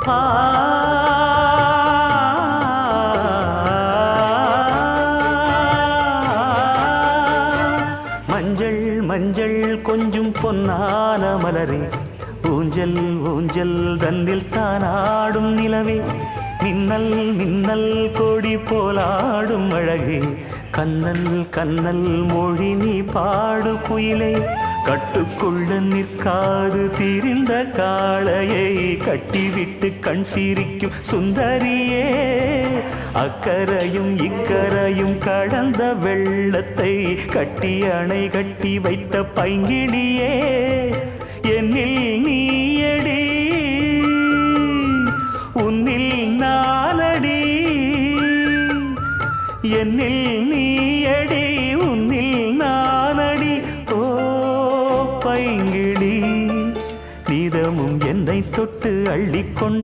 ஆ மஞ்சள் மஞ்சள் கொஞ்சம் பொன்னான மலரே ஊஞ்சல் ஊஞ்சல் தன்னில் தானாடும் நிலவே மின்னல் மின்னல் கொடி போலாடும் அழகே கண்ணல் கண்ணல் மொழி நீ பாடு குயிலே கட்டுக்குள்ள நிற்காது திரிந்த காளையை கட்டிவிட்டு கண் சிரிக்கும் சுந்தரியே அக்கரையும் இக்கரையும் கடந்த வெள்ளத்தை கட்டி அணை கட்டி வைத்த பைங்கிடியே என்னில் நீயடி உன்னில் நானடி என்னில் நீயடி உன்னில் நானடி ஓ பைங்கிடி நீதமும் என்னை தொட்டு அள்ளிக்கொண்டு